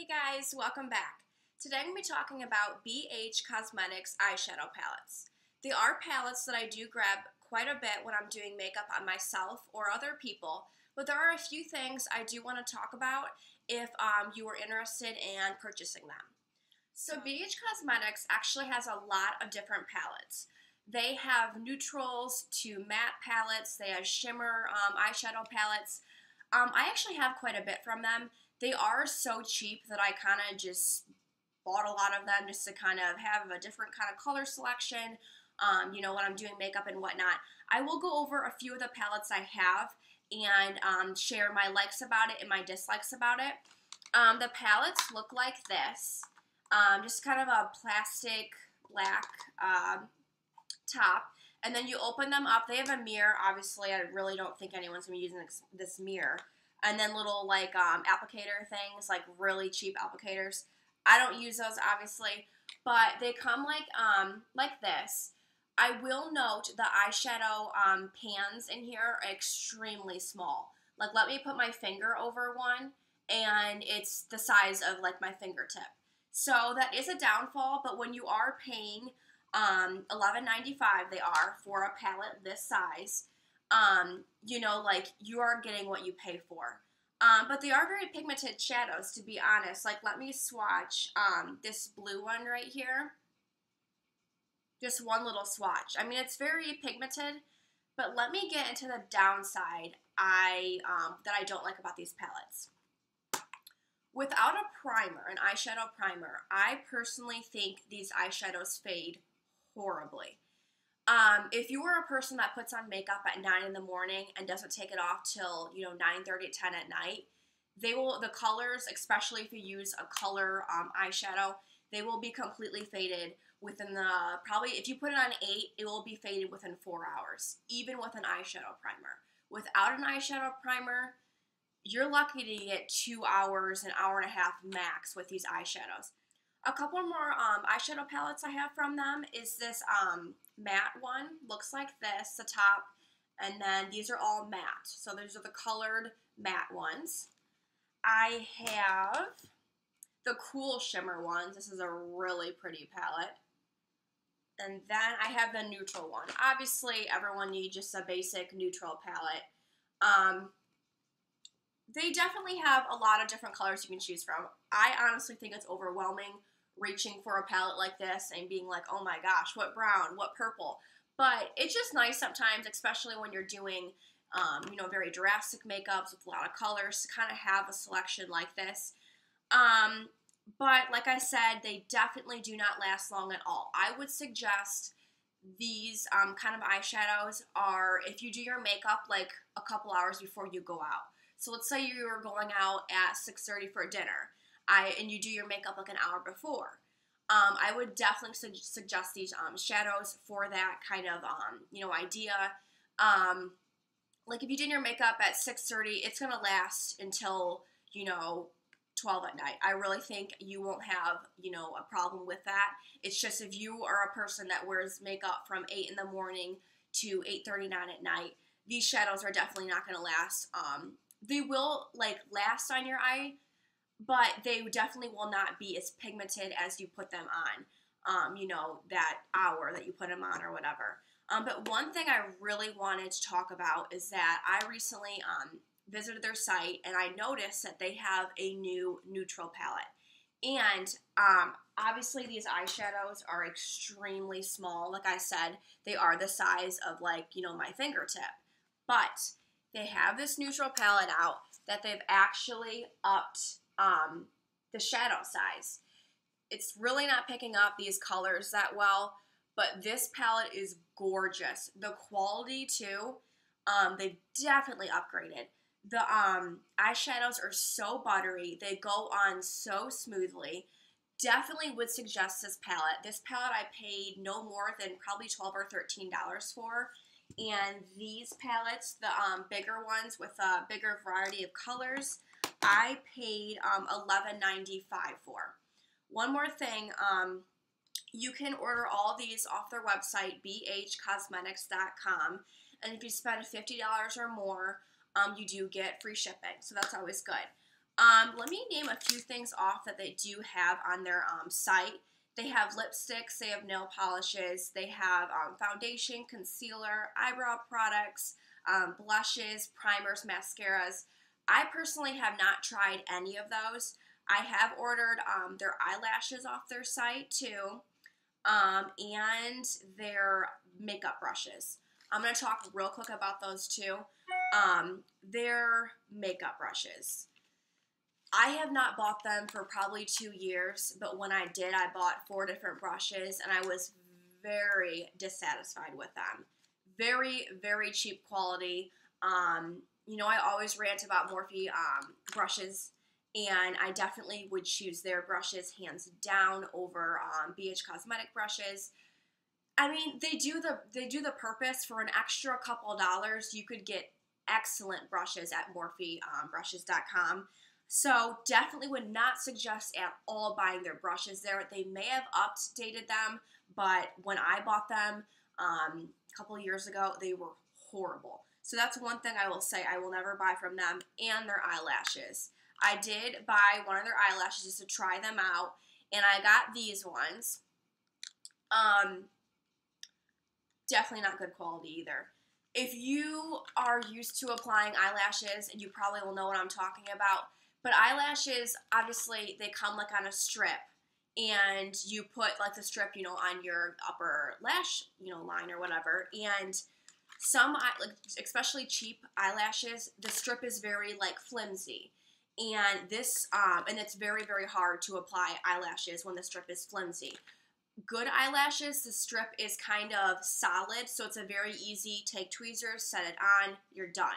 Guys, welcome back. Today I'm going to be talking about BH Cosmetics eyeshadow palettes. They are palettes that I do grab quite a bit when I'm doing makeup on myself or other people, but there are a few things I do want to talk about if you are interested in purchasing them. So BH Cosmetics actually has a lot of different palettes. They have neutrals to matte palettes, they have shimmer eyeshadow palettes. I actually have quite a bit from them. They are so cheap that I kind of just bought a lot of them just to kind of have a different kind of color selection, when I'm doing makeup and whatnot. I will go over a few of the palettes I have and share my likes about it and my dislikes about it. The palettes look like this, just kind of a plastic black top. And then you open them up. They have a mirror. Obviously, I really don't think anyone's going to be using this mirror. And then little, like, applicator things, like really cheap applicators. I don't use those, obviously. But they come like this. I will note the eyeshadow pans in here are extremely small. Like, let me put my finger over one, and it's the size of, like, my fingertip. So that is a downfall, but when you are paying $11.95 they are for a palette this size, you are getting what you pay for. But they are very pigmented shadows, to be honest. Like, let me swatch this blue one right here. Just one little swatch. I mean, it's very pigmented, but let me get into the downside that I don't like about these palettes. Without a primer, an eyeshadow primer, I personally think these eyeshadows fade horribly. If you are a person that puts on makeup at 9 in the morning and doesn't take it off till 9:30, 10 at night, the colors, especially if you use a color eyeshadow, they will be completely faded within probably if you put it on 8, it will be faded within 4 hours, even with an eyeshadow primer. Without an eyeshadow primer, you're lucky to get 2 hours, an hour and a half max with these eyeshadows. A couple more eyeshadow palettes I have from them is this matte one. Looks like this, the top, and then these are all matte. So these are the colored matte ones. I have the cool shimmer ones. This is a really pretty palette. And then I have the neutral one. Obviously, everyone needs just a basic neutral palette. They definitely have a lot of different colors you can choose from. I honestly think it's overwhelming reaching for a palette like this and being like, oh my gosh, what brown, what purple. But it's just nice sometimes, especially when you're doing, very drastic makeups with a lot of colors, to kind of have a selection like this. But like I said, they definitely do not last long at all. I would suggest these kind of eyeshadows are if you do your makeup like a couple hours before you go out. So let's say you were going out at 6:30 for dinner, and you do your makeup like an hour before. I would definitely suggest these shadows for that kind of idea. Like if you did your makeup at 6:30, it's gonna last until 12 at night. I really think you won't have a problem with that. It's just if you are a person that wears makeup from 8 in the morning to 8:39 at night, these shadows are definitely not gonna last. They will last on your eye, but they definitely will not be as pigmented as you put them on, that hour that you put them on or whatever. But one thing I really wanted to talk about is that I recently visited their site and I noticed that they have a new neutral palette. And obviously these eyeshadows are extremely small. Like I said, they are the size of my fingertip. But they have this neutral palette out that they've actually upped the shadow size. It's really not picking up these colors that well, but this palette is gorgeous. The quality too, they've definitely upgraded. The eyeshadows are so buttery. They go on so smoothly. Definitely would suggest this palette. This palette I paid no more than probably $12 or $13 for. And these palettes, the bigger ones with a bigger variety of colors, I paid $11.95 for. One more thing, you can order all these off their website, bhcosmetics.com, and if you spend $50 or more, you do get free shipping, so that's always good. Let me name a few things off that they do have on their site. They have lipsticks, they have nail polishes, they have foundation, concealer, eyebrow products, blushes, primers, mascaras. I personally have not tried any of those. I have ordered their eyelashes off their site too, and their makeup brushes. I'm going to talk real quick about those too. Their makeup brushes. I have not bought them for probably 2 years, but when I did, I bought 4 different brushes, and I was very dissatisfied with them. Very, very cheap quality. You know, I always rant about Morphe brushes, and I definitely would choose their brushes hands down over BH Cosmetic brushes. I mean, they do the purpose. For an extra couple dollars, you could get excellent brushes at MorpheBrushes.com. So definitely would not suggest at all buying their brushes there. They may have updated them, but when I bought them a couple years ago, they were horrible. So that's one thing I will say I will never buy from them, and their eyelashes. I did buy one of their eyelashes just to try them out, and I got these ones. Definitely not good quality either. If you are used to applying eyelashes, and you probably will know what I'm talking about, but eyelashes, obviously, they come like on a strip, and you put like the strip, you know, on your upper lash, you know, line or whatever, and some, like, especially cheap eyelashes, the strip is very like flimsy, and this, and it's very, very hard to apply eyelashes when the strip is flimsy. Good eyelashes, the strip is kind of solid, so it's a very easy take tweezers, set it on, you're done.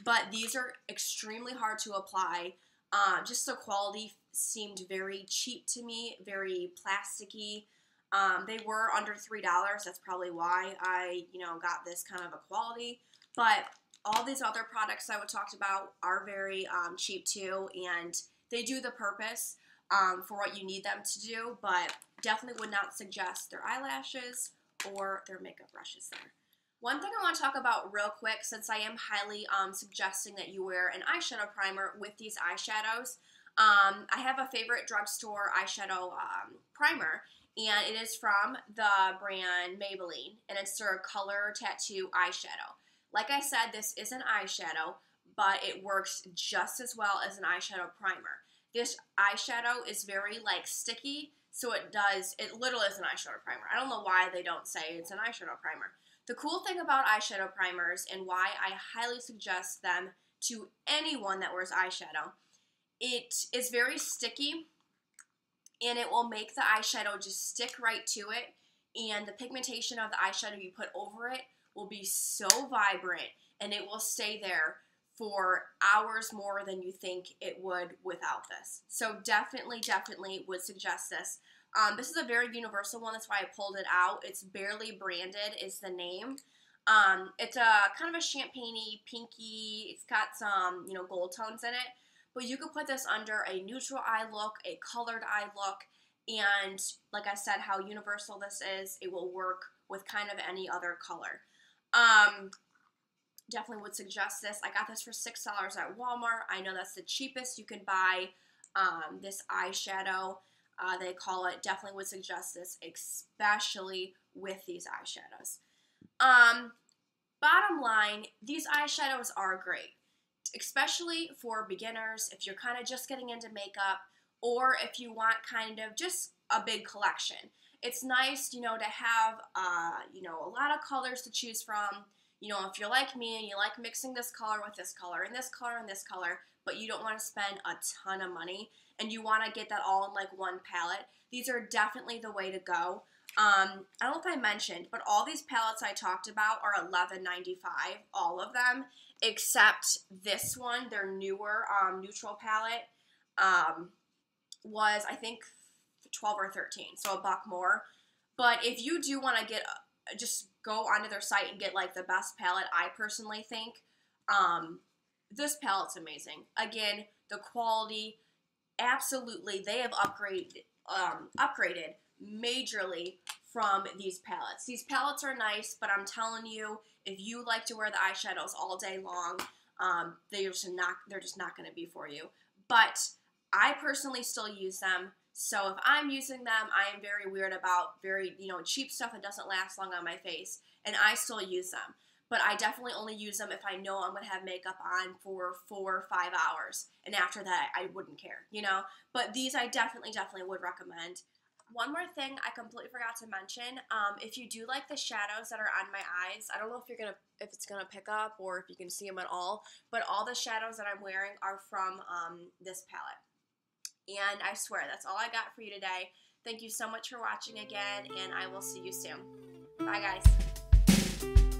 But these are extremely hard to apply. Just the quality seemed very cheap to me, very plasticky. They were under $3. That's probably why I, you know, got this kind of a quality. But all these other products I talked about are very cheap too, and they do the purpose for what you need them to do, but definitely would not suggest their eyelashes or their makeup brushes there. One thing I want to talk about real quick, since I am highly suggesting that you wear an eyeshadow primer with these eyeshadows, I have a favorite drugstore eyeshadow primer, and it is from the brand Maybeline, and it's their Color Tattoo eyeshadow. Like I said, this is an eyeshadow, but it works just as well as an eyeshadow primer. This eyeshadow is very like sticky, so it literally is an eyeshadow primer. I don't know why they don't say it's an eyeshadow primer. The cool thing about eyeshadow primers, and why I highly suggest them to anyone that wears eyeshadow, it is very sticky, and it will make the eyeshadow just stick right to it, and the pigmentation of the eyeshadow you put over it will be so vibrant, and it will stay there for hours more than you think it would without this. So definitely, definitely would suggest this. This is a very universal one. That's why I pulled it out. It's Barely Branded is the name. It's a kind of a champagne-y, pinky. It's got some, you know, gold tones in it. But you could put this under a neutral eye look, a colored eye look, and like I said, how universal this is, it will work with kind of any other color. Definitely would suggest this. I got this for $6 at Walmart. I know that's the cheapest you can buy this eyeshadow. They call it. Definitely would suggest this, especially with these eyeshadows. Bottom line, these eyeshadows are great, especially for beginners, if you're kind of just getting into makeup, or if you want kind of just a big collection. It's nice, you know, to have, you know, a lot of colors to choose from. You know, if you're like me and you like mixing this color with this color and this color and this color, but you don't want to spend a ton of money and you want to get that all in like one palette, these are definitely the way to go. I don't know if I mentioned, but all these palettes I talked about are $11.95, all of them, except this one, their newer neutral palette, was I think 12 or 13, so $1 more. But if you do want to get, just go onto their site and get like the best palette, I personally think this palette's amazing. Again, the quality, absolutely, they have upgraded majorly from these palettes. These palettes are nice, but I'm telling you, if you like to wear the eyeshadows all day long, they're just not going to be for you. but I personally still use them. So if I'm using them, I am very weird about very, cheap stuff that doesn't last long on my face, and I still use them. But I definitely only use them if I know I'm going to have makeup on for 4 or 5 hours, and after that, I wouldn't care, But these I definitely would recommend. One more thing I completely forgot to mention, if you do like the shadows that are on my eyes, I don't know if it's gonna pick up or if you can see them at all, but all the shadows that I'm wearing are from this palette. And I swear, that's all I got for you today. Thank you so much for watching again, and I will see you soon. Bye, guys.